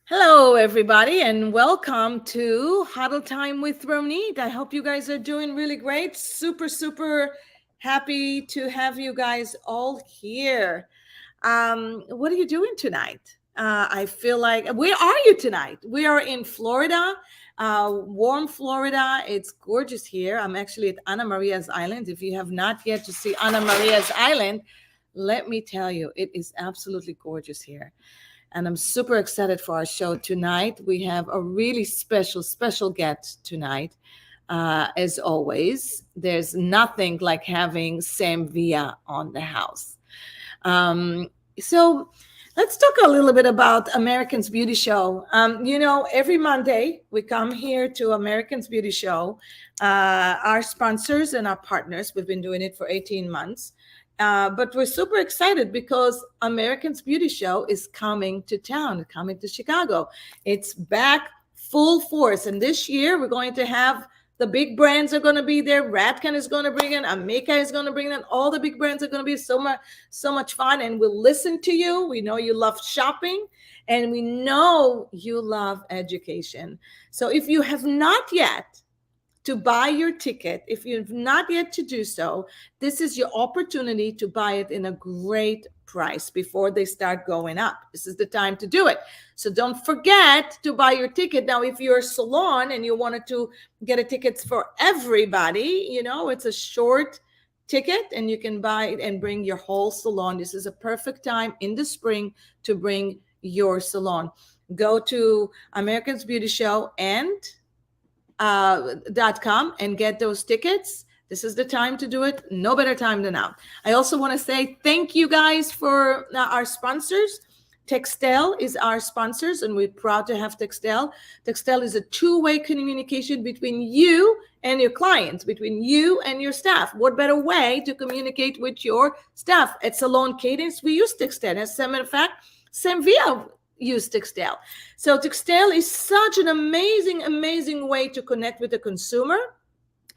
Hello, everybody, and welcome to Huddle Time with Ronit. I hope you guys are doing really great. Super, super happy to have you guys all here. What are you doing tonight? I feel like, where are you tonight? We are in Florida, warm Florida. It's gorgeous here. I'm actually at Ana Maria's Island. If you have not yet to see Ana Maria's Island, let me tell you, it is absolutely gorgeous here, and I'm super excited for our show tonight. We have a really special guest tonight. As always, there's nothing like having Sam Via on the house. So let's talk a little bit about Americans Beauty Show. Every Monday we come here to Americans Beauty Show. Our sponsors and our partners, we've been doing it for 18 months. But we're super excited because Americans Beauty Show is coming to town, coming to Chicago. It's back full force. And this year we're going to have the big brands are going to be there. Ratcan is going to bring in, Amika is going to bring in. All the big brands are going to be so much fun. And we'll listen to you. We know you love shopping, and we know you love education. So if you have not yet to buy your ticket, if you've not yet to do so, this is your opportunity to buy it in a great price before they start going up. This is the time to do it. So don't forget to buy your ticket. Now, if you're a salon and you wanted to get a ticket for everybody, it's a short ticket and you can buy it and bring your whole salon. This is a perfect time in the spring to bring your salon. Go to Americans Beauty Show and .com and get those tickets. This is the time to do it. No better time than now. I also want to say thank you guys for our sponsors. Textel is our sponsors, and we're proud to have Textel. Textel is a two-way communication between you and your clients, between you and your staff. What better way to communicate with your staff? At Salon Cadence, we use Textel. As a matter of fact, Sam Via use Textel. So Textel is such an amazing way to connect with the consumer.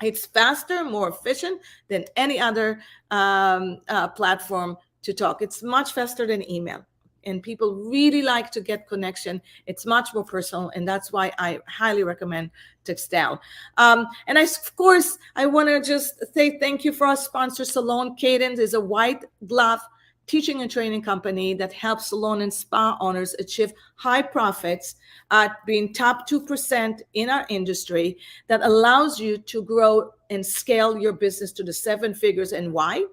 It's faster, more efficient than any other platform to talk. It's much faster than email. And people really like to get connection. It's much more personal, and that's why I highly recommend Textel. And of course, I want to just say thank you for our sponsor. Salon Cadence is a white glove teaching and training company that helps salon and spa owners achieve high profits at being top 2% in our industry, that allows you to grow and scale your business to the 7 figures. And why?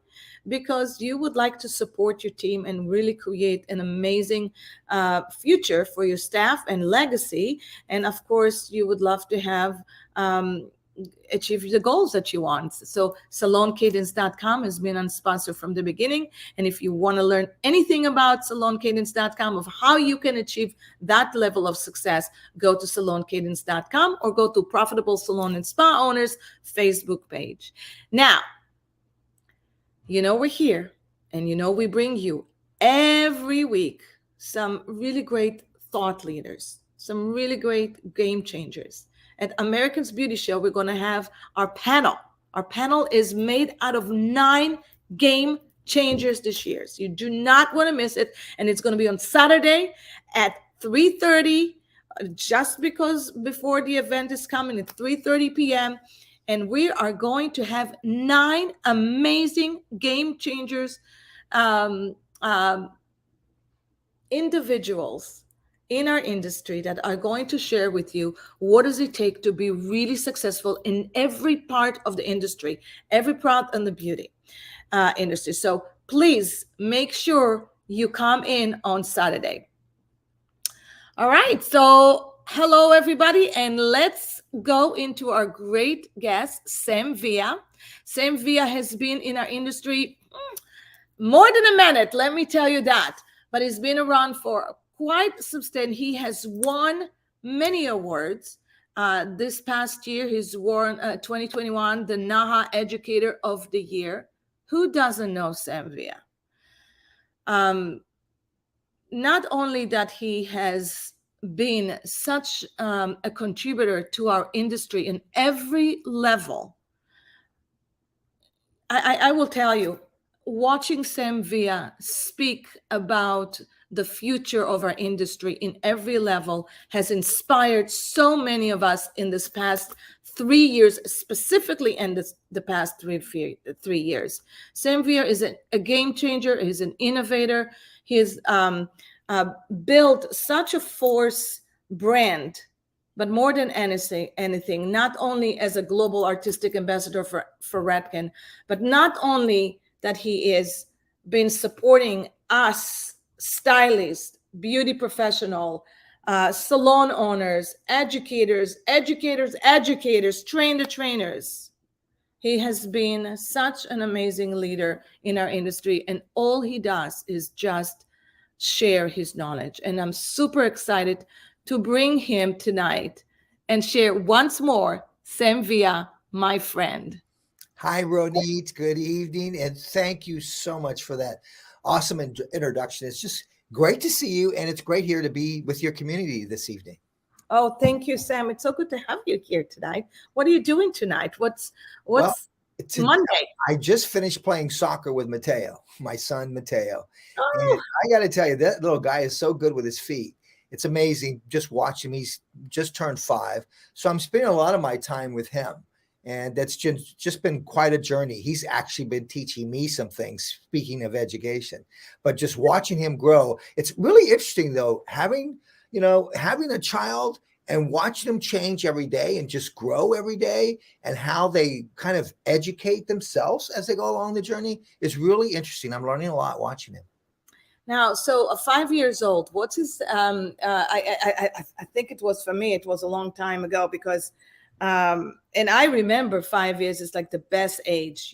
Because you would like to support your team and really create an amazing future for your staff and legacy. And of course, you would love to have achieve the goals that you want. So saloncadence.com has been on sponsor from the beginning. And if you want to learn anything about saloncadence.com, of how you can achieve that level of success, go to saloncadence.com or go to Profitable Salon and Spa Owners Facebook page. Now, we're here, and we bring you every week some really great thought leaders, some really great game changers. At Americans Beauty Show, we're going to have our panel. Our panel is made out of 9 game changers this year. So you do not want to miss it. And it's going to be on Saturday at 3:30, just because before the event is coming at 3:30 p.m. And we are going to have 9 amazing game changers, individuals in our industry that are going to share with you what does it take to be really successful in every part of the industry, every part in the beauty industry. So please make sure you come in on Saturday. All right. So hello, everybody. And let's go into our great guest, Sam Via. Sam Via has been in our industry more than a minute, let me tell you that. But he's been around for quite substantial. He has won many awards. This past year, he's won 2021, the NAHA Educator of the Year. Who doesn't know Sam Via? Not only that he has been such a contributor to our industry in every level. I will tell you, watching Sam Via speak about the future of our industry in every level, has inspired so many of us in this past 3 years, specifically in the past 3 years. Sam Via is a game changer. He's an innovator. He has uh, built such a force brand, but more than anything, not only as a global artistic ambassador for Redken, but not only that he is been supporting us, stylists, beauty professional, salon owners, educators, train the trainers. He has been such an amazing leader in our industry, and all he does is just share his knowledge. And I'm super excited to bring him tonight and share once more Sam Via, my friend. Hi, Ronit. Good evening. And thank you so much for that awesome introduction. It's just great to see you. And it's great here to be with your community this evening. Oh, thank you, Sam. It's so good to have you here tonight. What are you doing tonight? What's Well, Monday? I just finished playing soccer with Mateo, my son, Mateo. And Oh, I got to tell you, that little guy is so good with his feet. It's amazing just watching him. He's just turned 5. So I'm spending a lot of my time with him. And that's just been quite a journey. He's actually been teaching me some things, speaking of education, but just watching him grow. It's really interesting, though, having a child and watching them change every day and just grow every day, and how they kind of educate themselves as they go along the journey is really interesting. I'm learning a lot watching him. now, so 5 years old. What's his? I think it was, for me, it was a long time ago, because and I remember 5 years is like the best age,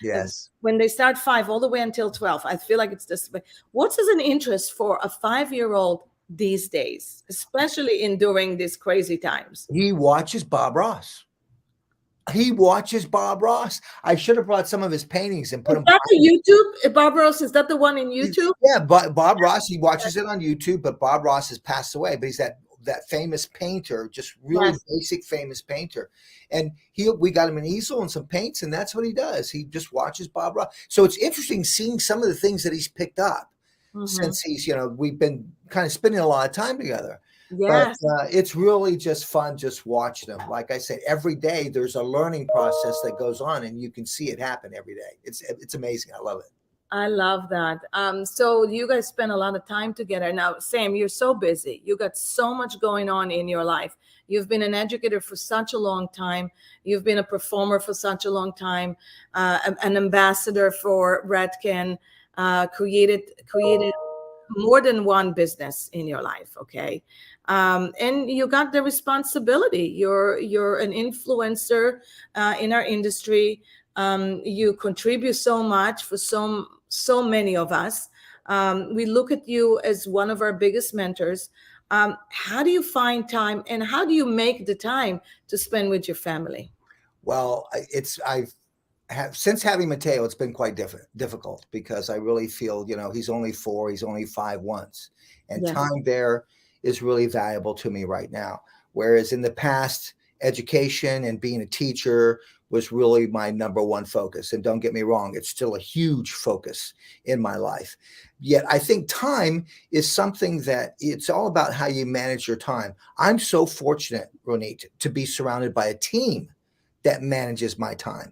Yes. when they start 5 all the way until 12. I feel like it's this. What's as an interest for a 5-year-old these days, especially during these crazy times? He watches Bob Ross. I should have brought some of his paintings and put Is them. that the YouTube? Bob Ross, is that the one in YouTube? Yeah, but Bob Ross, he watches it on YouTube, but Bob Ross has passed away. But he's that famous painter, just really basic famous painter. And we got him an easel and some paints, and that's what he does. He just watches Bob Ross. So it's interesting seeing some of the things that he's picked up since we've been kind of spending a lot of time together. Yes. But it's really just fun just watching them. Like I said, every day there's a learning process that goes on, and you can see it happen every day. It's amazing. I love it. I love that. So you guys spend a lot of time together. Now, Sam, you're so busy. You got so much going on in your life. You've been an educator for such a long time. You've been a performer for such a long time, an ambassador for Redken, created more than one business in your life. Okay. And you got the responsibility. You're an influencer in our industry. You contribute so much for so many of us. We look at you as one of our biggest mentors. How do you find time, and how do you make the time to spend with your family? Well, since having Mateo, it's been quite difficult, because I really feel, he's only 4, he's only 5 once, and Yes. time there is really valuable to me right now. Whereas in the past, education and being a teacher was really my number one focus. And don't get me wrong, it's still a huge focus in my life. Yet I think time is something that it's all about how you manage your time. I'm so fortunate, Ronit, to be surrounded by a team that manages my time.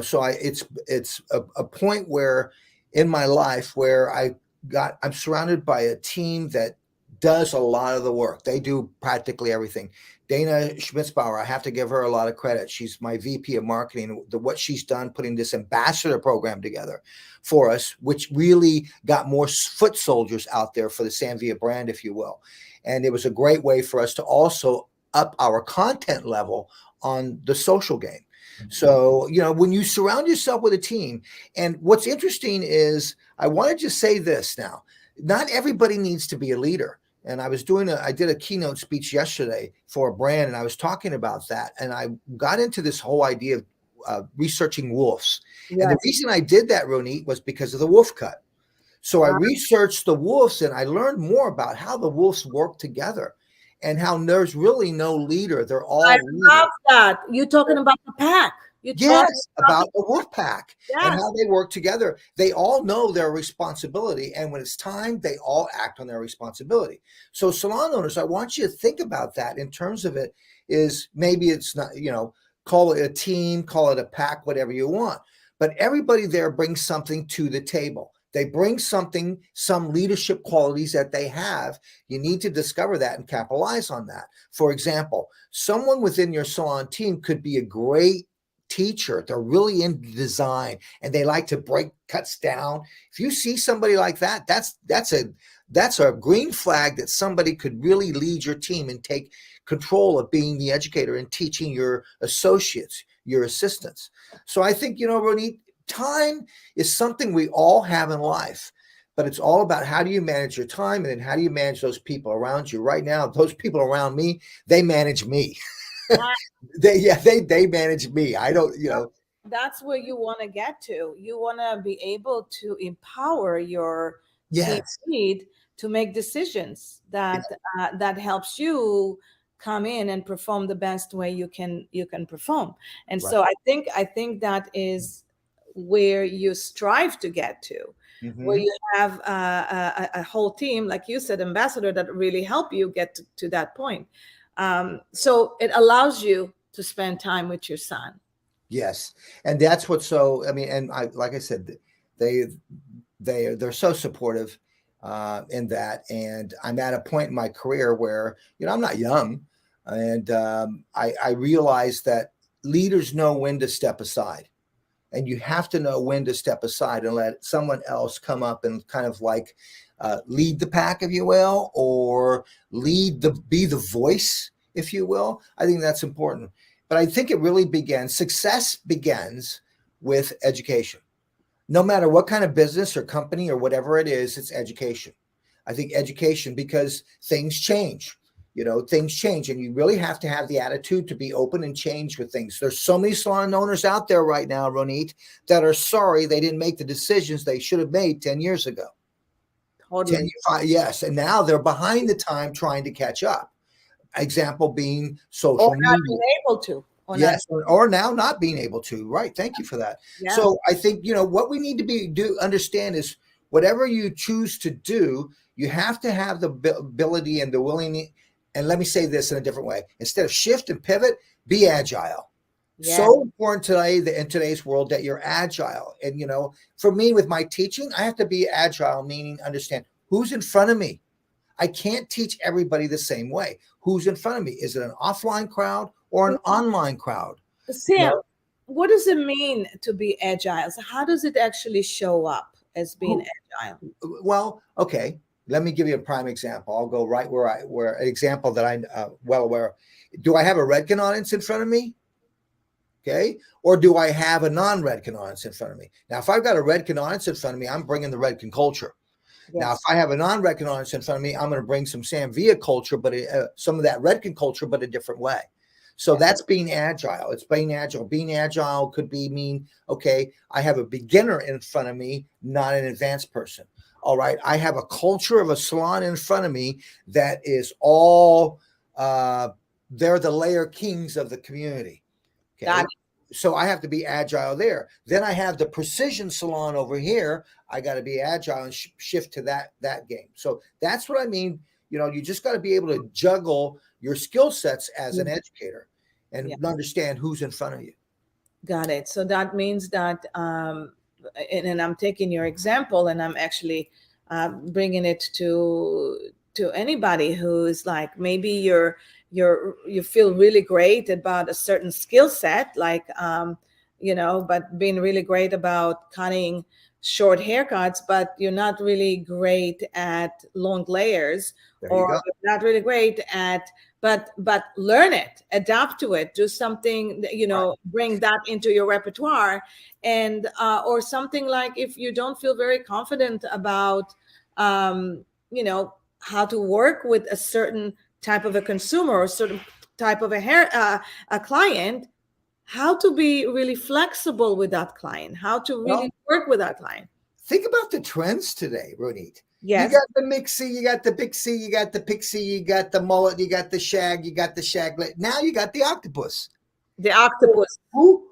So it's a point where in my life where I'm surrounded by a team that does a lot of the work. They do practically everything. Dana Schmitzbauer, I have to give her a lot of credit. She's my VP of marketing. What she's done putting this ambassador program together for us, which really got more foot soldiers out there for the Sam Via brand, if you will. And it was a great way for us to also up our content level on the social game. So, when you surround yourself with a team, and what's interesting is, I want to just say this now, not everybody needs to be a leader. And I did a keynote speech yesterday for a brand, and I was talking about that. And I got into this whole idea of researching wolves. Yes. And the reason I did that, Ronit, was because of the wolf cut. So I researched the wolves, and I learned more about how the wolves work together, and how there's really no leader. They're all I love that. You're talking about the pack. You talk Yes, about the wolf pack and yes. how they work together. They all know their responsibility, and when it's time, they all act on their responsibility. So, salon owners, I want you to think about that in terms of it. Is maybe it's not, call it a team, call it a pack, whatever you want, but everybody there brings something to the table. They bring something, some leadership qualities that they have. You need to discover that and capitalize on that. For example, someone within your salon team could be a great teacher. They're really into design and they like to break cuts down. If you see somebody like that, that's a green flag that somebody could really lead your team and take control of being the educator and teaching your associates, your assistants. So I think, Ronit, time is something we all have in life, but it's all about how do you manage your time and then how do you manage those people around you. Right now, those people around me, they manage me. They manage me. I don't, That's where you want to get to. You want to be able to empower your team yes. lead to make decisions that helps you come in and perform the best way you can perform. And Right. so I think that is where you strive to get to, where Mm-hmm. you have a whole team, like you said, ambassador, that really help you get to that point. So it allows you to spend time with your son. Yes, and that's what's so. I mean, and I like I said, they they're so supportive in that, and I'm at a point in my career where I'm not young, and I realize that leaders know when to step aside, and you have to know when to step aside and let someone else come up and kind of like lead the pack, if you will, or be the voice, if you will. I think that's important. But I think it really success begins with education. No matter what kind of business or company or whatever it is, it's education. I think education, because things change. Things change, and you really have to have the attitude to be open and change with things. There's so many salon owners out there right now, Ronit, that are sorry they didn't make the decisions they should have made 10 years ago. Totally. Yes, and now they're behind the time trying to catch up. Example being Or social not media. being able to, or not. Yes, or now not being able to. Right. Thank you for that. Yeah. So I think, what we need to understand is whatever you choose to do, you have to have the ability and the willingness. And let me say this in a different way. Instead of shift and pivot, be agile. Yeah. So important today in today's world that you're agile. And, for me with my teaching, I have to be agile, meaning understand who's in front of me. I can't teach everybody the same way. Who's in front of me? Is it an offline crowd or an online crowd? Sam, what does it mean to be agile? So how does it actually show up as being agile? Well, okay. Let me give you a prime example. I'll go right where an example that I'm well aware of. Do I have a Redken audience in front of me? Okay. Or do I have a non-Redken audience in front of me? Now, if I've got a Redken audience in front of me, I'm bringing the Redken culture. Yes. Now, if I have a non-Redken audience in front of me, I'm going to bring some Sam Via culture, but some of that Redken culture, but a different way. So that's being agile. It's being agile. Being agile could mean, okay, I have a beginner in front of me, not an advanced person. All right. I have a culture of a salon in front of me that is all, they're the layer kings of the community. Okay. So I have to be agile there. Then I have the precision salon over here. I got to be agile and shift to that game. So that's what I mean. You just got to be able to juggle your skill sets as an educator and understand who's in front of you. Got it. So that means that, and I'm taking your example, and I'm actually bringing it to anybody who's like, maybe you feel really great about a certain skill set, like but being really great about cutting short haircuts, but you're not really great at long layers, or you're not really great at, but learn it, adapt to it, do something, bring that into your repertoire. And or something like, if you don't feel very confident about how to work with a certain type of a consumer or certain type of a client, how to be really flexible with that client, how to really work with that client. Think about the trends today, Ronit. Yes. You got the mixie, you got the pixie, you got the pixie, you got the mullet, you got the shag, you got the shaglet. Now you got the octopus. The octopus.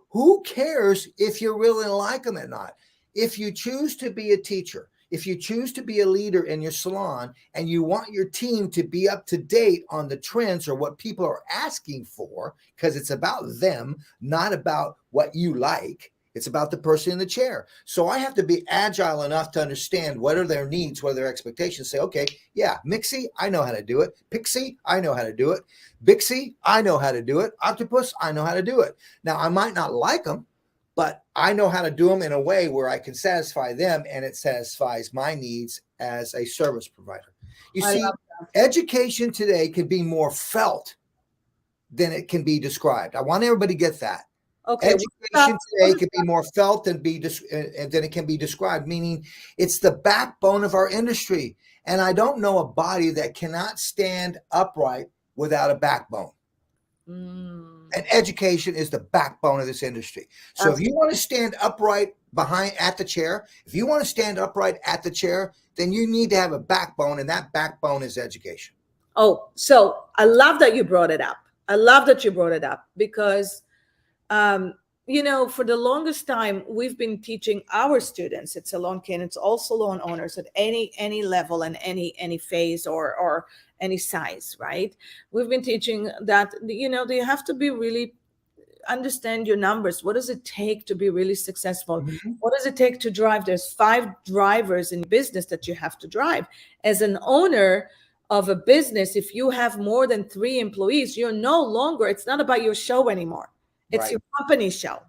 Who cares if you really like them or not? If you choose to be a teacher, if you choose to be a leader in your salon and you want your team to be up to date on the trends or what people are asking for, because it's about them, not about what you like. It's about the person in the chair. So I have to be agile enough to understand what are their needs, what are their expectations. Say, okay, yeah, Mixie, I know how to do it. Pixie, I know how to do it. Bixie, I know how to do it. Octopus, I know how to do it. Now, I might not like them, but I know how to do them in a way where I can satisfy them and it satisfies my needs as a service provider. You I see, love that. education today can be more felt than it can be described. I want everybody to get that. Okay. Education today can be more felt than it can be described, meaning it's the backbone of our industry. And I don't know a body that cannot stand upright without a backbone. And education is the backbone of this industry. So if you want to stand upright at the chair, then you need to have a backbone, and that backbone is education. Oh, so I love that you brought it up. I love that you brought it up because, for the longest time, we've been teaching our students at Salon Kin, it's all salon owners at any level and any phase or any size, right? We've been teaching that, they have to be really understand your numbers. What does it take to be really successful? Mm-hmm. What does it take to drive? There's 5 drivers in business that you have to drive. As an owner of a business, if you have more than 3 employees, you're no longer, it's not about your show anymore. It's Right. your company show.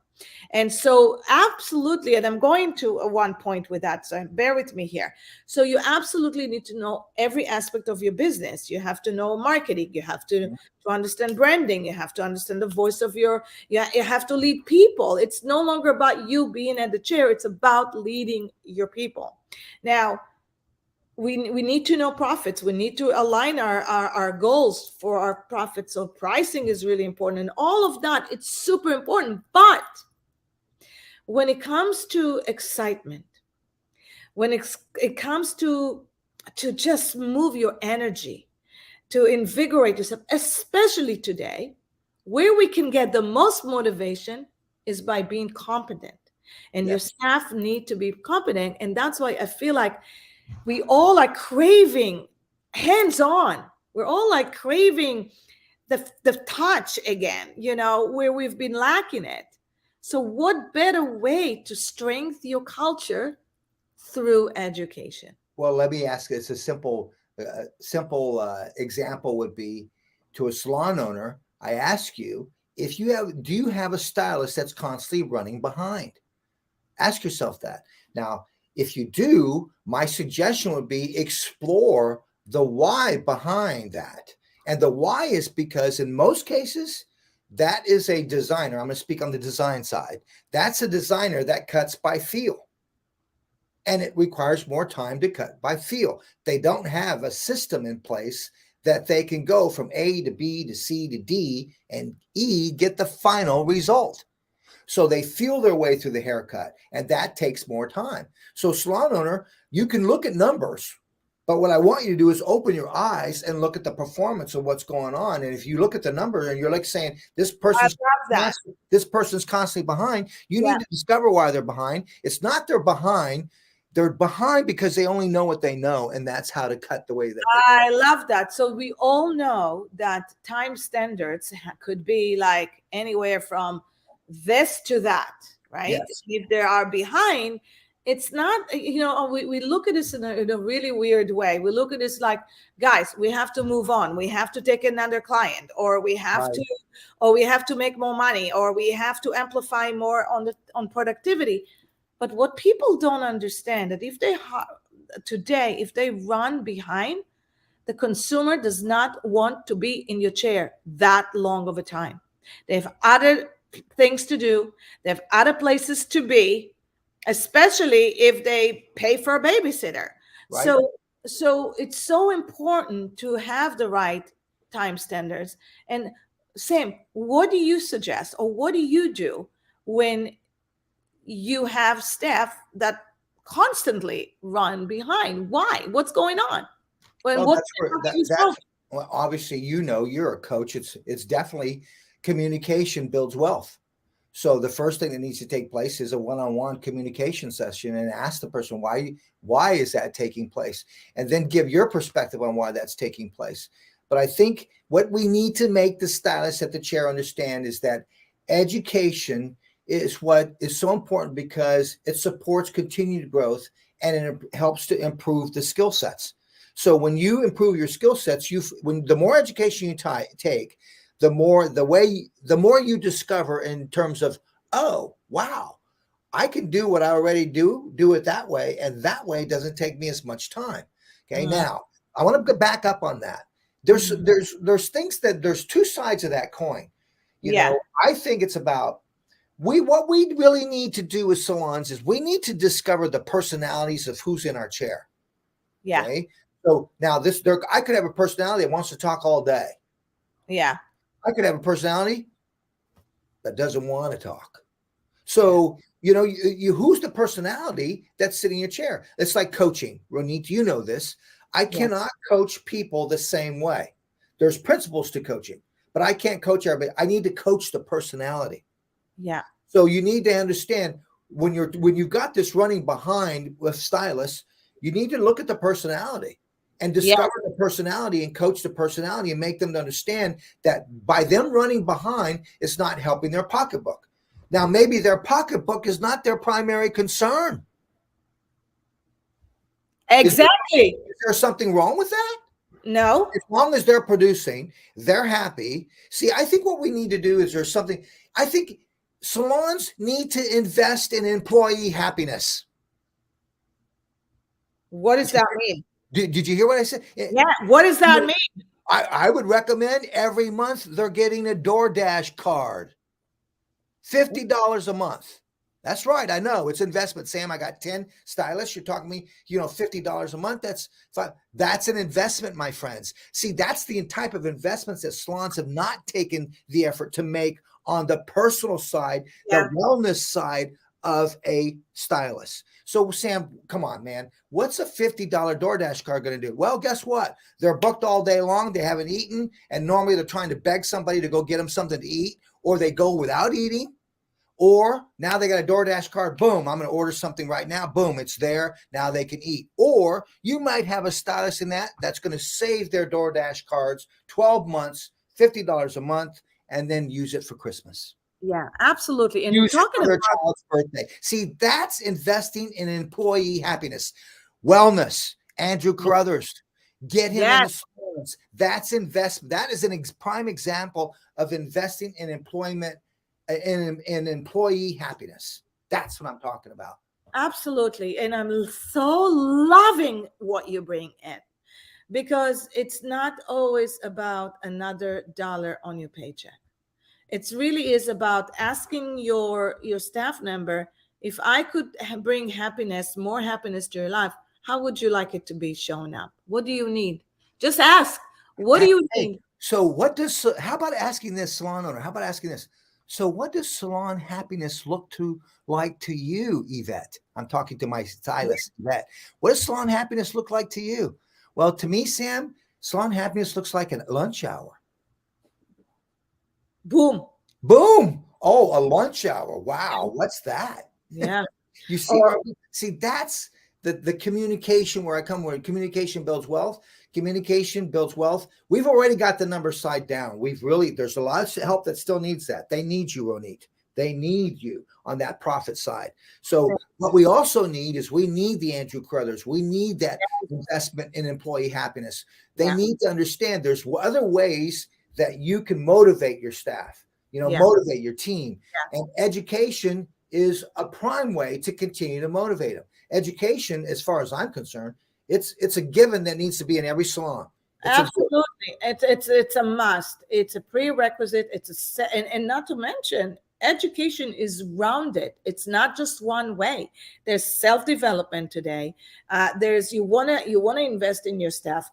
And so absolutely, and I'm going to one point with that, so bear with me here. So you absolutely need to know every aspect of your business. You have to know marketing, you have to understand branding, you have to understand the voice of you have to lead people. It's no longer about you being at the chair, it's about leading your people. Now, we need to know profits. We need to align our goals for our profits. So pricing is really important, and all of that, it's super important. But when it comes to excitement, when it comes to just move your energy, to invigorate yourself, especially today, where we can get the most motivation is by being competent. And your staff need to be competent. And that's why I feel like we all are craving hands-on. We're all like craving the touch again, where we've been lacking it. So what better way to strengthen your culture through education? Well, let me ask. It's a simple example would be to a salon owner. I ask you, do you have a stylist that's constantly running behind? Ask yourself that. Now, if you do, my suggestion would be explore the why behind that. And the why is because in most cases, that is a designer. I'm going to speak on the design side. That's a designer that cuts by feel. And it requires more time to cut by feel. They don't have a system in place that they can go from A to B to C to D and E, get the final result. So they feel their way through the haircut, and that takes more time. So salon owner, you can look at numbers, but what I want you to do is open your eyes and look at the performance of what's going on. And if you look at the numbers and you're like saying, this person's constantly behind, you need to discover why they're behind. It's not they're behind. They're behind because they only know what they know, and that's how to cut the way that they I love that. So we all know that time standards could be like anywhere from this to that, right? Yes. If they are behind, it's not, we look at this in a really weird way. We look at this like, guys, we have to move on. We have to take another client, or we have to make more money, or we have to amplify more on productivity. But what people don't understand that if they run behind, the consumer does not want to be in your chair that long of a time. They have other things to do. They have other places to be, especially if they pay for a babysitter. Right. So it's so important to have the right time standards. And Sam, what do you suggest, or what do you do when you have staff that constantly run behind? Why? What's going on? Well, obviously, you're a coach. It's definitely communication builds wealth. So the first thing that needs to take place is a one-on-one communication session and ask the person why is that taking place, and then give your perspective on why that's taking place. But I think what we need to make the stylist at the chair understand is that education is what is so important because it supports continued growth and it helps to improve the skill sets. So when you improve your skill sets, when the more education you take, the more you discover in terms of, oh wow, I can do what I already do it that way, and that way doesn't take me as much time. Okay, Mm, now I want to go back up on that. mhm. There's two sides of that coin. You Yeah, know, I think it's about what we really need to do as salons is we need to discover the personalities of who's in our chair. yeah, Okay, so now I could have a personality that wants to talk all day. yeah, I could have a personality that doesn't want to talk. yeah, So, you who's the personality that's sitting in your chair? It's like coaching. Ronit, you know this. I yes, cannot coach people the same way. There's principles to coaching, but I can't coach everybody. I need to coach the personality. yeah, So you need to understand when you've got this running behind with stylists, you need to look at the personality and yeah. discover the personality and coach the personality and make them understand that by them running behind, it's not helping their pocketbook. Now, maybe their pocketbook is not their primary concern. Is there, Exactly. is there something wrong with that? No. As long as they're producing, they're happy. See, I think what we need to do is there's something, I think salons need to invest in employee happiness. What Did does you, that mean? did you hear what I said? Yeah. What does that mean? I would recommend every month they're getting a DoorDash card, $50 a month. That's right. I know it's investment, Sam. I got 10 stylists. You're talking to me, $50 a month. That's an investment, my friends. See, that's the type of investments that salons have not taken the effort to make on the personal side, Yeah. the wellness side of a stylist. So, Sam, come on, man. What's a $50 DoorDash card going to do? Well, guess what? They're booked all day long. They haven't eaten. And normally they're trying to beg somebody to go get them something to eat, or they go without eating. Or now they got a DoorDash card. Boom, I'm going to order something right now. Boom, it's there. Now they can eat. Or you might have a stylist in that's going to save their DoorDash cards 12 months, $50 a month, and then use it for Christmas. Yeah, absolutely. And Use it talking for their about, child's birthday. See, that's investing in employee happiness. Wellness, Andrew Carruthers, get him in the yes, salons. That's investment. That is prime example of investing in employment in employee happiness. That's what I'm talking about. absolutely. And I'm so loving what you bring in, because it's not always about another dollar on your paycheck. It really is about asking your staff member, if I could bring happiness, more happiness to your life, how would you like it to be shown up? What do you need? Just ask. What do you Hey, need? so how about asking this salon owner? How about asking this? So what does salon happiness look like to you, Yvette? I'm talking to my stylist, Yvette. What does salon happiness look like to you? Well, to me, Sam, salon happiness looks like a lunch hour. Boom. Boom. Oh, a lunch hour. Wow. What's that? Yeah. You see, Or that's the communication where I come, where communication builds wealth. Communication builds wealth. We've already got the number side down. There's a lot of help that still needs that. They need you, Ronit. They need you on that profit side. So what we also need is we need the Andrew Carruthers. We need that investment in employee happiness. They yeah. need to understand there's other ways that you can motivate your staff, Yeah. motivate your team. And education is a prime way to continue to motivate them. Education, as far as I'm concerned, it's a given that needs to be in every salon. Absolutely. It's a must. It's a prerequisite. And not to mention, education is rounded. It's not just one way. There's self-development today. There's you wanna invest in your staff.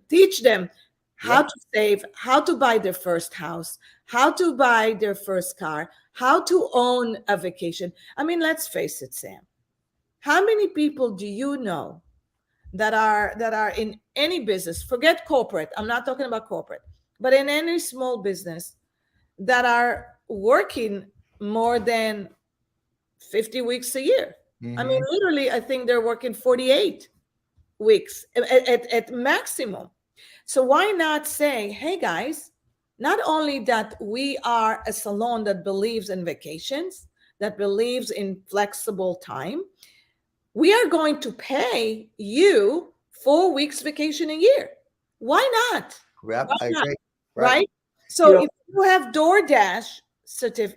Teach them how Yep. to save, how to buy their first house, how to buy their first car, how to own a vacation. I mean, let's face it, Sam. How many people do you know that are in any business, forget corporate, I'm not talking about corporate, but in any small business, that are working more than 50 weeks a year. I mean, Hmm. literally, I think they're working 48 weeks at maximum. So why not say, hey guys, not only that we are a salon that believes in vacations, that believes in flexible time, we are going to pay you 4 weeks vacation a year. Why not? Yep, Why I not? agree. Right. Right? You So know, if you have DoorDash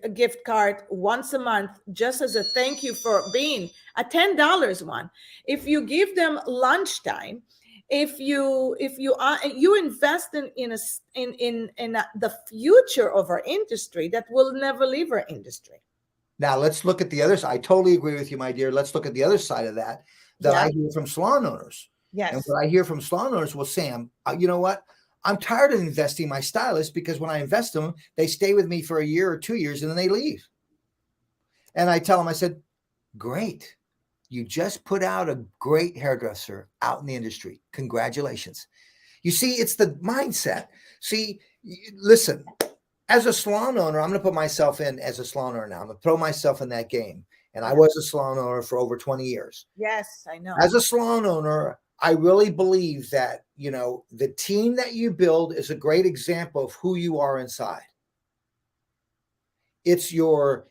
a gift card once a month, just as a thank you for being a $10 one, if you give them lunchtime, if you invest in the future of our industry that will never leave our industry. now let's look at the other side. I totally agree with you, my dear. Let's look at the other side of that Yeah. I hear from salon owners. And Yes. what I hear from salon owners, well, Sam, you know what? I'm tired of investing my stylists because when I invest them, they stay with me for a year or 2 years and then they leave. And I tell them, I said, great. You just put out a great hairdresser out in the industry. Congratulations. You see, it's the mindset. See, listen, as a salon owner, I'm going to put myself in as a salon owner now. I'm going to throw myself in that game. And I Yeah. was a salon owner for over 20 years. Yes, I know. As a salon owner, I really believe that, the team that you build is a great example of who you are inside. It's your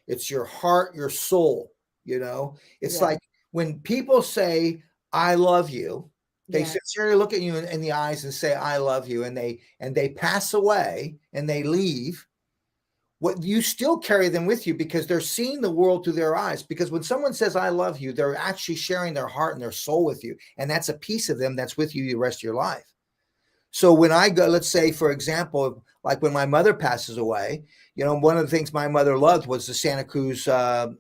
heart, your soul, It's Yeah. like when people say, I love you, they Yeah. sincerely look at you in the eyes and say, I love you, and they pass away and they leave. What you still carry them with you because they're seeing the world through their eyes. Because when someone says, I love you, they're actually sharing their heart and their soul with you. And that's a piece of them that's with you the rest of your life. So when I go, let's say, for example, like when my mother passes away, one of the things my mother loved was the Santa Cruz God,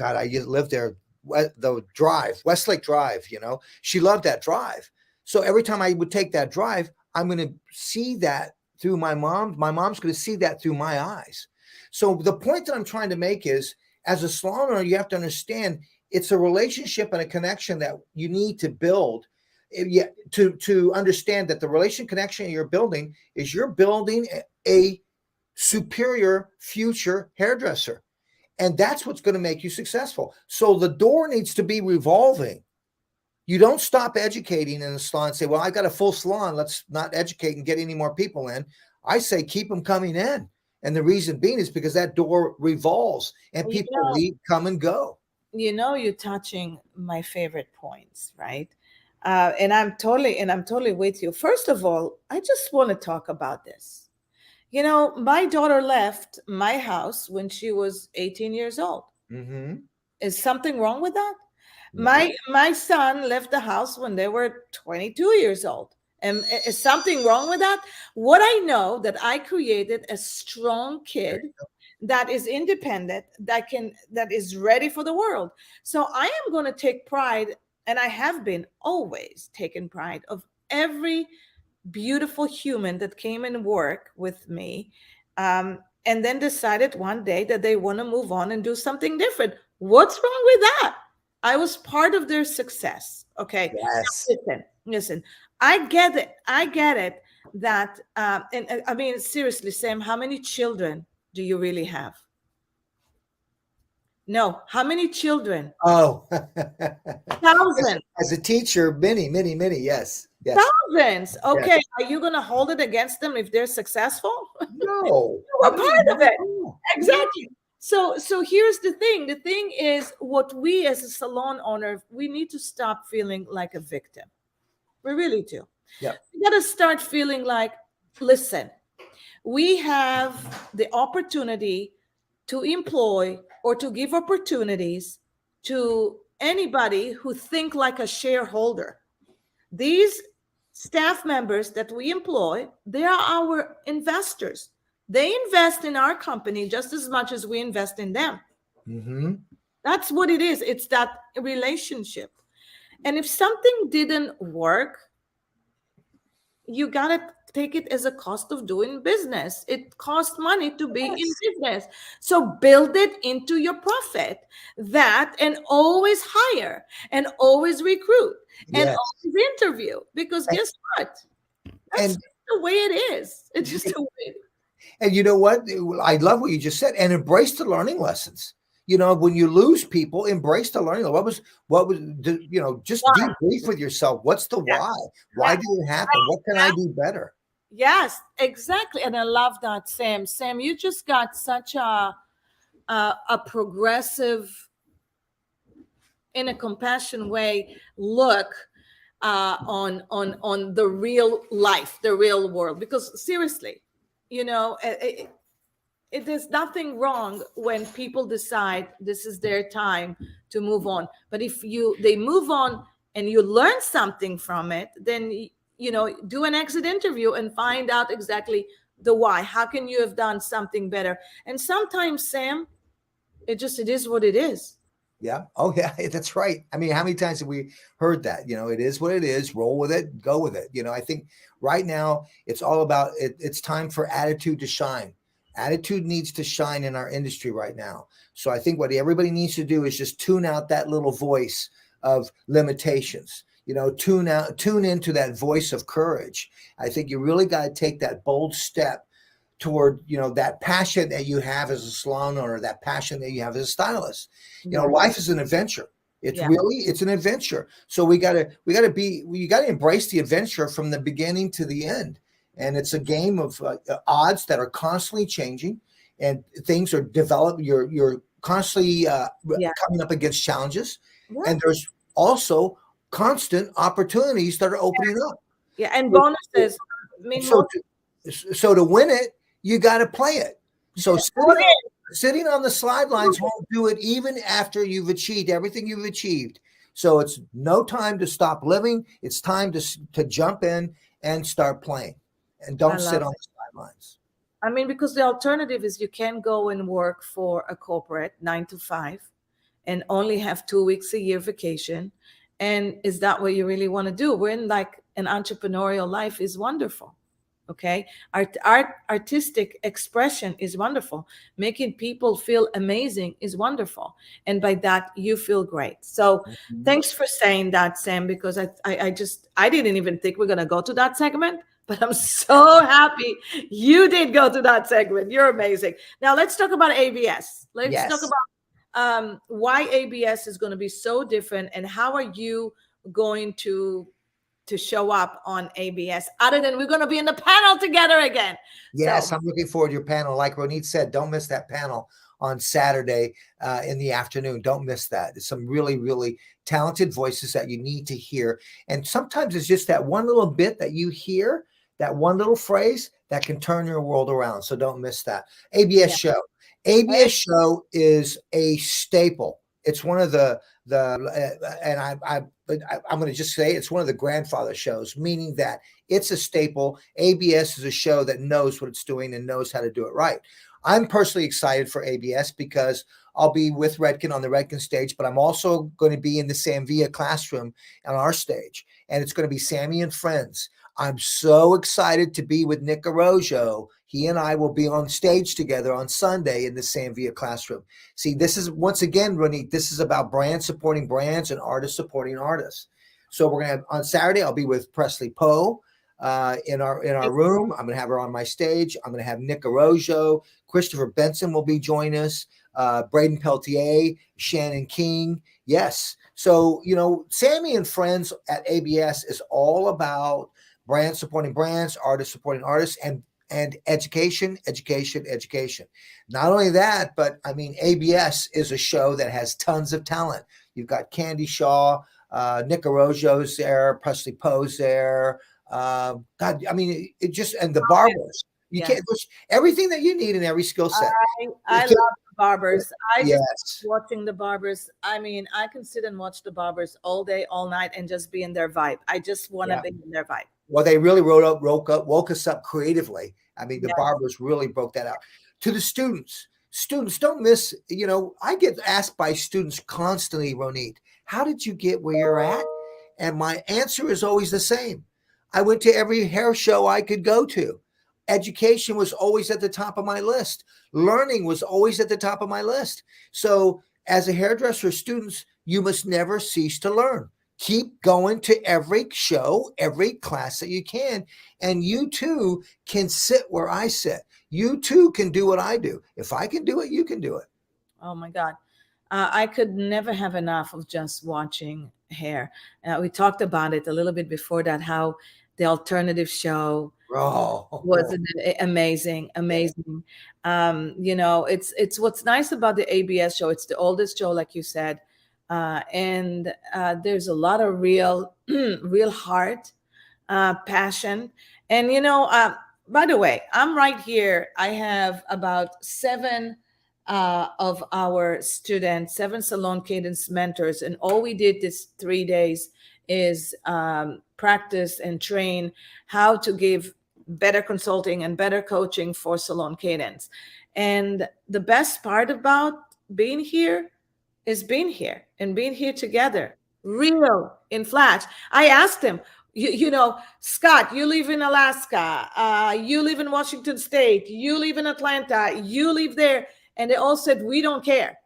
I lived there, the drive, Westlake Drive, she loved that drive. So every time I would take that drive, I'm going to see that through my mom. My mom's going to see that through my eyes. So the point that I'm trying to make is, as a salon owner, you have to understand it's a relationship and a connection that you need to build. Yeah, to understand that the relation connection you're building is you're building a superior future hairdresser. And that's what's going to make you successful. So the door needs to be revolving. You don't stop educating in the salon and say, well, I got a full salon. Let's not educate and get any more people in. I say, keep them coming in. And the reason being is because that door revolves and You people know, leave, come and go. you're touching my favorite points, right? And I'm totally with you. First of all, I just want to talk about this. My daughter left my house when she was 18 years old. Mm-hmm. Is something wrong with that? No. My son left the house when they were 22 years old. And is something wrong with that? What I know that I created a strong kid that is independent, that is ready for the world. So I am going to take pride, and I have been always taken pride of every beautiful human that came and worked with me, and then decided one day that they want to move on and do something different. What's wrong with that? I was part of their success. Okay. Yes. Now, listen. I get it. I get it. That and I mean, seriously, Sam, how many children do you really have? No. How many children? Oh, Thousands. as a teacher, many, many, many. Yes. Yes. Thousands. Yes. Okay. Are you going to hold it against them if they're successful? No. You were part of it. No. Exactly. So here's the thing. The thing is, what we as a salon owner, we need to stop feeling like a victim. We really do. Yep. We got to start feeling like, listen, we have the opportunity to employ or to give opportunities to anybody who think like a shareholder. These staff members that we employ, they are our investors. They invest in our company just as much as we invest in them. Mm-hmm. That's what it is. It's that relationship. And if something didn't work, you got to take it as a cost of doing business. It costs money to be in Yes. business. So build it into your profit, that, and always hire and always recruit and Yes. always interview, because guess what? That's And just the way it is. It's just the way. And you know what? I love what you just said, and embrace the learning lessons. You know, when you lose people, embrace the learning. Just Why? debrief with yourself. What's the Yeah. why? Why did it happen? What can I do better? Yes, exactly. And I love that, Sam. Sam, you just got such a progressive, in a compassion way, look on the real life, the real world. Because seriously, you know, there's nothing wrong when people decide this is their time to move on. But if they move on and you learn something from it, then do an exit interview and find out exactly the why. How can you have done something better? And sometimes, Sam, it is what it is. Yeah. Oh, yeah. That's right. I mean, how many times have we heard that? You know, it is what it is. Roll with it. Go with it. You know, I think right now it's all about it. It's time for attitude to shine. Attitude needs to shine in our industry right now. So I think what everybody needs to do is just tune out that little voice of limitations. You know, tune into that voice of courage. I think you really got to take that bold step toward, that passion that you have as a salon owner, that passion that you have as a stylist. Life is an adventure. It's an adventure. So you got to embrace the adventure from the beginning to the end. And it's a game of odds that are constantly changing, and things are developed. You're constantly coming up against challenges, and there's also constant opportunities that are opening up. Yeah, and bonuses. So to win it, you got to play it. So sitting on the sidelines won't do it, even after you've achieved everything you've achieved. So it's no time to stop living. It's time to jump in and start playing, and don't sit on the sidelines. I mean, because the alternative is you can go and work for a corporate 9 to 5 and only have 2 weeks a year vacation. And is that what you really want to do? We're in like an entrepreneurial life is wonderful. Okay. Artistic expression is wonderful. Making people feel amazing is wonderful. And by that, you feel great. So thanks for saying that, Sam, because I didn't even think we're going to go to that segment, but I'm so happy you did go to that segment. You're amazing. Now let's talk about ABS. Let's talk about why ABS is going to be so different, and how are you going to show up on ABS, other than we're going to be in the panel together again. Yes, I'm looking forward to your panel. Like Ronit said, don't miss that panel on Saturday in the afternoon. Don't miss that. It's some really, really talented voices that you need to hear. And sometimes it's just that one little bit that you hear, that one little phrase that can turn your world around. So don't miss that. ABS show. ABS show is a staple. It's one of I'm going to just say it's one of the grandfather shows, meaning that it's a staple. ABS is a show that knows what it's doing and knows how to do it right. I'm personally excited for ABS because I'll be with Redken on the Redken stage, but I'm also going to be in the Samvia classroom on our stage, and it's going to be Sammy and Friends. I'm so excited to be with Nick Arrojo. He and I will be on stage together on Sunday in the Samvia classroom. See, this is, once again, Ronit, this is about brands supporting brands and artists supporting artists. So we're going to have, on Saturday, I'll be with Presley Poe in our room. I'm going to have her on my stage. I'm going to have Nick Arrojo. Christopher Benson will be joining us. Braden Peltier, Shannon King. Yes. So, Sammy and Friends at ABS is all about brands supporting brands, artists supporting artists, and education. Not only that, but I mean, ABS is a show that has tons of talent. You've got Candy Shaw, Nick Arrojo's there, Presley Poe's there. God, I mean, it just, and the barbers. You can't, everything that you need in every skill set. I love the barbers. I just watching the barbers. I mean, I can sit and watch the barbers all day, all night, and just be in their vibe. I just want to be in their vibe. Well, they really woke us up creatively. I mean, the barbers really broke that out. To the students, don't miss, I get asked by students constantly, Ronit, how did you get where you're at? And my answer is always the same. I went to every hair show I could go to. Education was always at the top of my list. Learning was always at the top of my list. So as a hairdresser, students, you must never cease to learn. Keep going to every show, every class that you can. And you too can sit where I sit. You too can do what I do. If I can do it, you can do it. Oh my God. I could never have enough of just watching hair. We talked about it a little bit before that, how the alternative show Oh, wasn't it amazing, amazing. It's what's nice about the ABS show. It's the oldest show, like you said, and there's a lot of real, real heart, passion, and by the way, I'm right here. I have about seven of our students, seven Salon Cadence mentors, and all we did this 3 days is practice and train how to give better consulting and better coaching for Salon Cadence. And the best part about being here is being here and being here together, real in flash. I asked him, Scott, you live in Alaska, you live in Washington State, you live in Atlanta, you live there. And they all said, we don't care.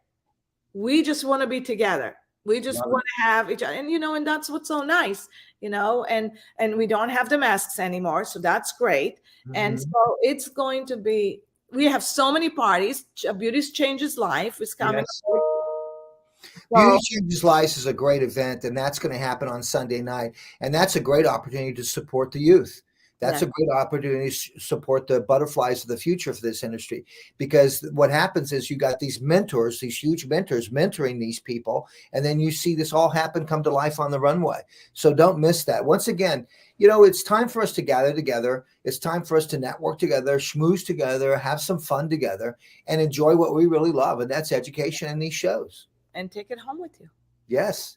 We just want to be together. We just want to have each other. And that's what's so nice, and we don't have the masks anymore. So that's great. And so it's going to be, we have so many parties. Beauty's Changes Life is coming. yes. So, Beauty Changes Lives is a great event, and that's going to happen on Sunday night. And that's a great opportunity to support the youth. That's a great opportunity to support the butterflies of the future for this industry. Because what happens is you got these mentors, these huge mentors mentoring these people, and then you see this all happen, come to life on the runway. So don't miss that. Once again, it's time for us to gather together. It's time for us to network together, schmooze together, have some fun together, and enjoy what we really love. And that's education and these shows. and take it home with you. Yes.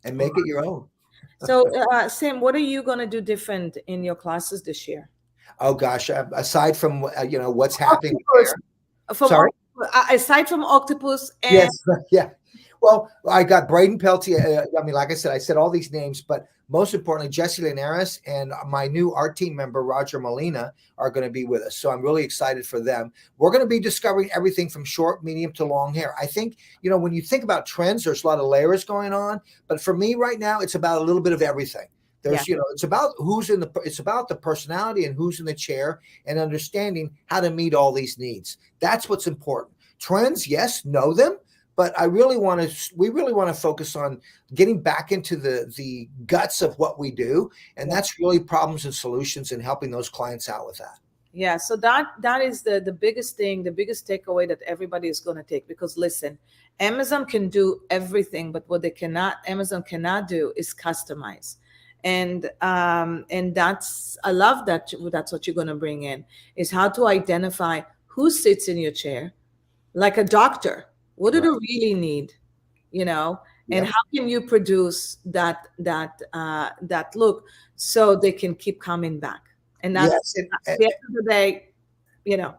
And make it your own. So, Sam, what are you going to do different in your classes this year? Oh gosh, aside from what's happening Octopus. there. From Sorry. aside from Octopus and Yes, yeah. Well, I got Braden Peltier. Like I said all these names, but most importantly, Jesse Linares and my new art team member, Roger Molina, are going to be with us. So I'm really excited for them. We're going to be discovering everything from short, medium to long hair. I think, when you think about trends, there's a lot of layers going on. But for me right now, it's about a little bit of everything. There's, it's about it's about the personality and who's in the chair and understanding how to meet all these needs. That's what's important. Trends, yes, know them. But we really want to focus on getting back into the guts of what we do. And that's really problems and solutions and helping those clients out with that. Yeah. So that is the biggest thing, the biggest takeaway that everybody is going to take, because listen, Amazon can do everything, but what Amazon cannot do is customize. And that's, I love that. That's what you're going to bring in, is how to identify who sits in your chair, like a doctor. What do they really need, and how can you produce that look so they can keep coming back? And that's at the end of the day, Yeah,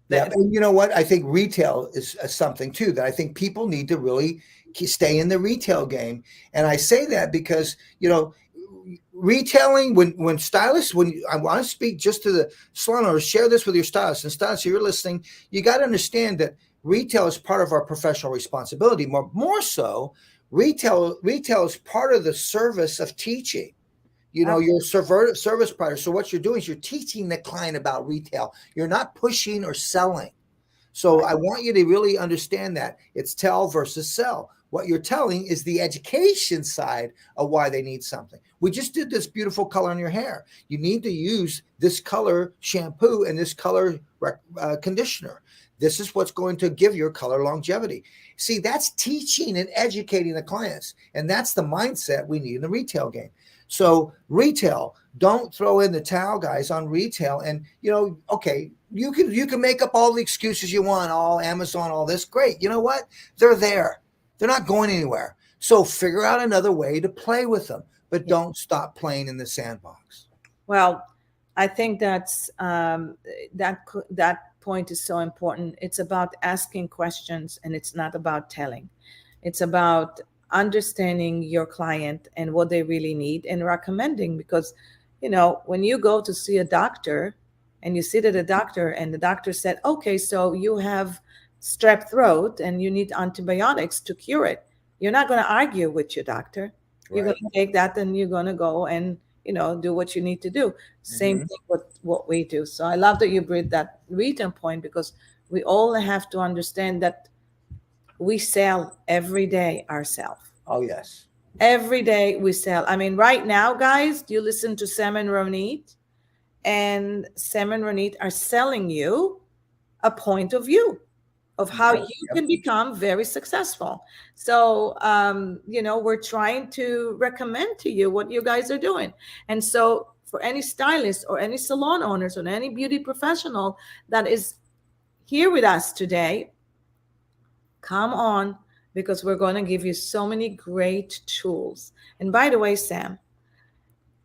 and you know what? I think retail is something too that I think people need to really stay in the retail game. And I say that because retailing, when stylists, when I want to speak just to the salon owners, share this with your stylists, and stylists, if you're listening, you got to understand that retail is part of our professional responsibility. More so, retail is part of the service of teaching. You're a service provider. So what you're doing is you're teaching the client about retail. You're not pushing or selling. So I want you to really understand that it's tell versus sell. What you're telling is the education side of why they need something. We just did this beautiful color in your hair. You need to use this color shampoo and this color conditioner. This is what's going to give your color longevity. See, that's teaching and educating the clients. And that's the mindset we need in the retail game. So retail, don't throw in the towel, guys, on retail. And, okay, you can make up all the excuses you want, all Amazon, all this. Great. You know what? They're there. They're not going anywhere. So figure out another way to play with them, but don't stop playing in the sandbox. Well, I think that's that point is so important. It's about asking questions, and it's not about telling. It's about understanding your client and what they really need and recommending, because when you go to see a doctor and you sit at a doctor and the doctor said, okay, so you have strep throat and you need antibiotics to cure it, you're not going to argue with your doctor, You're Right. going to take that and you're going to go and, do what you need to do. Same Hmm. thing with what we do. So I love that you bring that return point, because we all have to understand that we sell every day ourselves. Oh, yes. Every day we sell. I mean, right now, guys, you listen to Sam and Ronit, and Sam and Ronit are selling you a point of view of how Yep. you Yep. can become very successful. So, we're trying to recommend to you what you guys are doing. And so, for any stylist or any salon owners or any beauty professional that is here with us today, come on, because we're going to give you so many great tools. And by the way, Sam,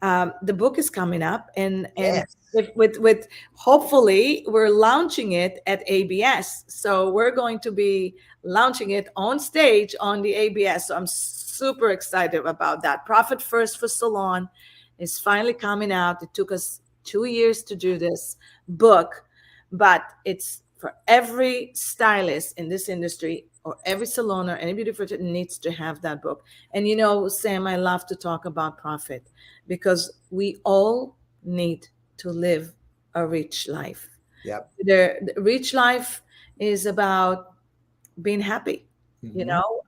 the book is coming up, and Yes. with hopefully we're launching it at ABS. So we're going to be launching it on stage on the ABS. So I'm super excited about that. Profit First for Salon is finally coming out. It took us 2 years to do this book, but it's for every stylist in this industry, or every salon, or any beauty professional needs to have that book. And Sam, I love to talk about profit, because we all need to live a rich life. Yep. The rich life is about being happy, Hmm.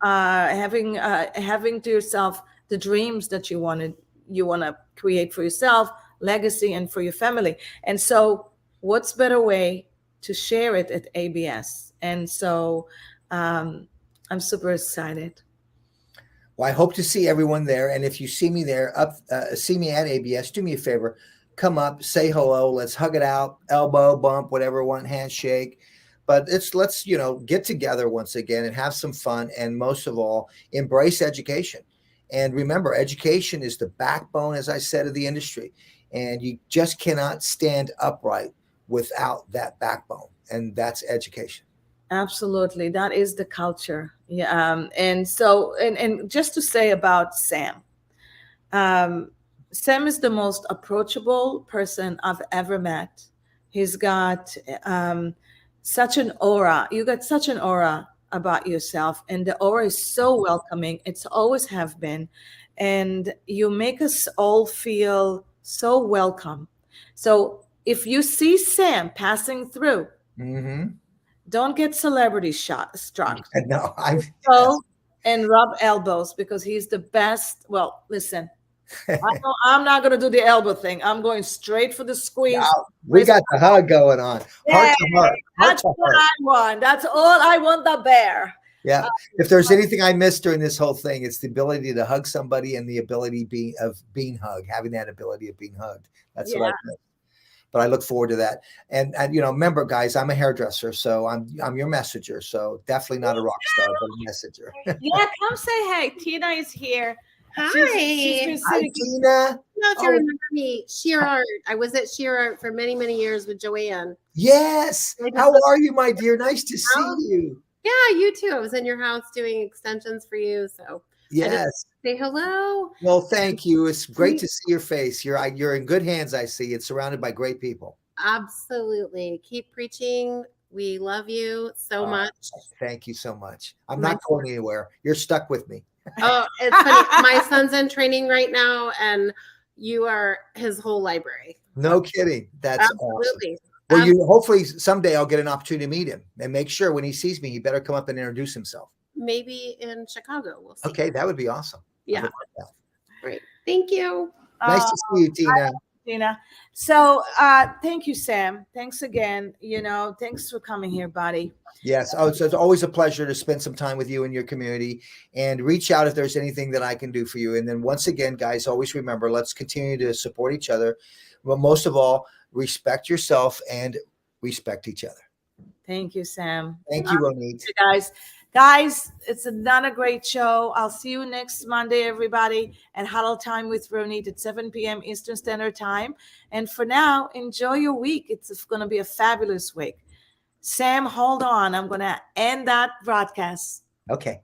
having to yourself the dreams that you want to create for yourself, legacy, and for your family. And so, what's better way to share it at ABS? And so, um, I'm super excited. Well, I hope to see everyone there. And if you see me there, see me at ABS, do me a favor, come up, say hello, let's hug it out, elbow bump, whatever, one handshake. But let's get together once again and have some fun, and most of all, embrace education. And remember, education is the backbone, as I said, of the industry. And you just cannot stand upright without that backbone, and that's education. Absolutely, that is the culture. Yeah, and so, and just to say about Sam, um, Sam is the most approachable person I've ever met. He's got such an aura. You got such an aura about yourself, and the aura is so welcoming. It's always have been, and you make us all feel so welcome. So if you see Sam passing through, Hmm. don't get celebrity shot struck. And no, I'm Go and rub elbows, because he's the best. Well, listen, I'm not going to do the elbow thing. I'm going straight for the squeeze. we got the hug going on, heart Yeah, to heart, heart that's to what heart. I want. That's all I want, the bear. Yeah. Um, If there's anything I missed during this whole thing, it's the ability to hug somebody and the ability of being hugged, having that ability of being hugged. That's what yeah, I missed. But I look forward to that. And remember, guys, I'm a hairdresser, so I'm your messenger. So definitely not a rock star, but a messenger. yeah. Come say hey. Tina is here. She's been Hi. Hi, sitting. Tina. I don't know if you Oh, remember me, Sheer Art. I was at Sheer Art for many, many years with Joanne. yes. I just How looked are you, my dear? Nice to see out. you. Yeah, you too. I was in your house doing extensions for you. So I just Yes. say hello. Well, thank you. It's great Keep- to see your face. You're in good hands. I see. It's surrounded by great people. Absolutely. Keep preaching. We love you so Uh, much. Thank you so much. I'm My not going anywhere. You're stuck with me. Oh, it's funny. My son's in training right now, and you are his whole library. No kidding. That's awesome. Absolutely. Well, hopefully someday I'll get an opportunity to meet him, and make sure when he sees me, he better come up and introduce himself. Maybe in Chicago. We'll see. Okay, that would be awesome. I Yeah. would like that. Great. Thank you. Nice to see you, Tina. Tina. So thank you, Sam. Thanks again. Thanks for coming here, buddy. Yes. Oh, so it's always a pleasure to spend some time with you and your community, and reach out if there's anything that I can do for you. And then once again, guys, always remember, let's continue to support each other. But most of all, respect yourself and respect each other. Thank you, Sam. Thank you, Ronit. Guys, it's another great show. I'll see you next Monday, everybody, at Huddle Time with Ronit at 7 p.m. Eastern Standard Time. And for now, enjoy your week. It's going to be a fabulous week. Sam, hold on. I'm going to end that broadcast. Okay.